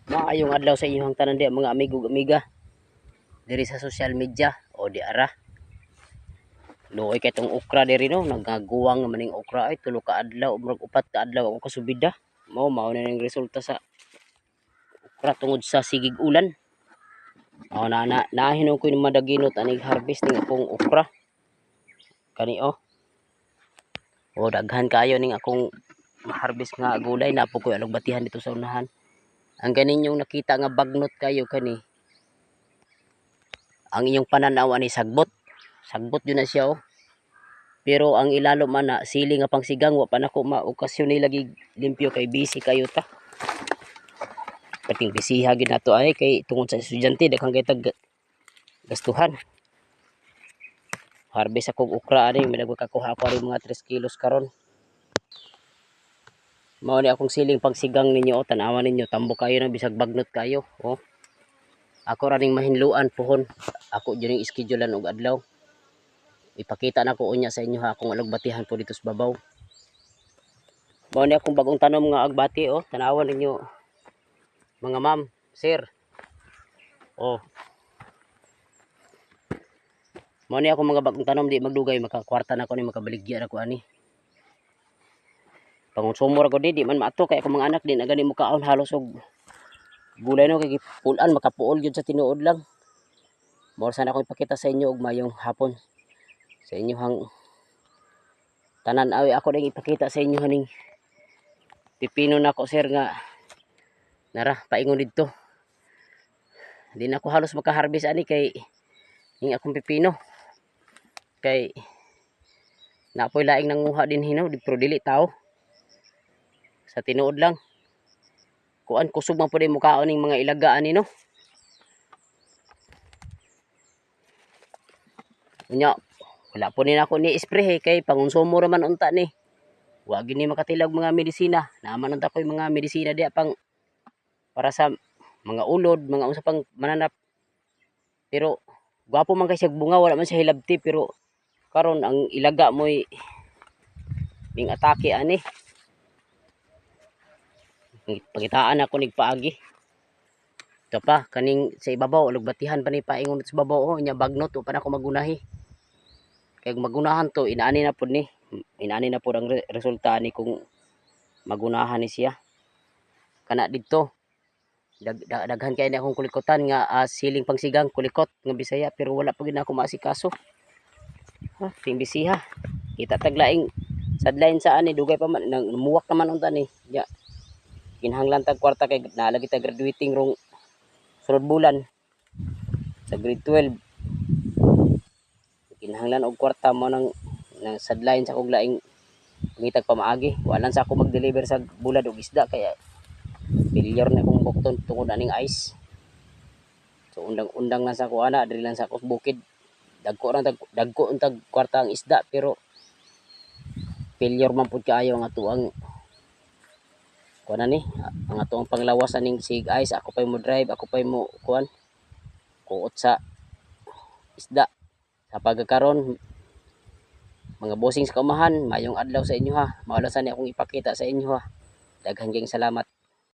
Maayong adlaw sa inyong tanan di mga amigo amiga diri sa social media o di ara. Luoy kay tong okra diri no, nagaguwang naman ning okra ay tulo ka adlaw ug upat ka adlaw ako kasubida. Mao na ning resulta sa okra tungod sa sigig ulan. Mao nahinom ko yung madaginot aning harvest ning akong okra. Kani o daghan kayo ning akong harvest nga gulay na po ko alugbatihan dito sa unahan. Ang kaninyong nakita nga bagnot kayo kani ang inyong pananaw ani sagbot yun na siya pero ang ilalo man na sili nga pangsigang wa pa nako maokasyon ni lagi limpyo kay busy kayo ta pating bisiha gid nato ay kay tungod sa estudyante daghang kay tag gastuhan. Harvest akong okra ani magkakuha ako rin mga 3 kilos karon. Mao ni akong siling pangsigang ninyo tan-awan ninyo tambo kayo na bisag bagnot kayo ako ra ning mahinluan pohon ako diri iskidyolan og adlaw. Ipakita na ko unya sa inyo ha akong alugbatihan po dito sa babaw. Mao ni akong bagong tanom nga agbati tanawan ninyo mga ma'am, sir. Mao ni akong mga bagong tanom di magdugay makakwarta na ko ni makabaligya na ko ani. Pangonsumo ra ko di man maato kay akong mga anak di na gani mo kaon halos og gulay no kay pulan makapuol gyud sa tinuod lang. Mao sana ako ipakita sa inyo og mayong hapon sa inyo hang tanan awi ako ding ipakita sa inyo haning pipino nako sir nga nara paingon didto. Di na ako halos maka-harvest ani kay ning akong pipino kay napoy laing nanguha din hinaw di pero dili tao sa tinuod lang kuan kusog man pud mukaon ning mga ilaga ani no. Unya wala po ni ako ni spray kay pangonsumo ra man unta ni. Wa gyud ni makatilag mga medisina. Naaman unta ko yung mga medisina diya pang para sa mga ulod, mga unsa pang mananap. Pero gwapo man kay siya bunga, wala man siya hilabti pero karon ang ilaga mo'y ning atake ani. Pagitaan ako nigpaagi. Ito pa kaning sa ibabaw lugbatihan pa ni paingon sa babaw nya bagnot pa na ako magunahi. Kay magunahan to inaani na pud ni. Inaani na pud ang resulta ni kung magunahan ni siya. Kana didto daghan kay ni akong kulikutan nga siling pangsigang kulikot nga Bisaya pero wala pa gid ako maasikaso. Ting bisiha. Kita taglaing sadlain sa ani dugay pa man muwak naman unta ni. Ya. Kinahanglan tag kwarta kay naalagi ta graduating rong sunod bulan sa grade 12. Kinahanglan og kwarta mo nang sadlain sa kog laing pangitag pamaagi. Wala sa ako mag-deliver sa bulad og isda kaya failure na kong bukton tungod aning ice. So undang-undang lang sa ko ana diri lang sa ko bukid. Dagko untag kwarta ang isda pero failure man pud kaayo ang atuang kuan ni ang atuang panglawas aning sig ice. Ako pay mo drive, ako pay mo kuan kuot sa isda. Sa pagkakaron mga bossing sa kaumahan, mayong adlaw sa inyo ha. Mawala sa ni akong ipakita sa inyo ha. Daghang salamat.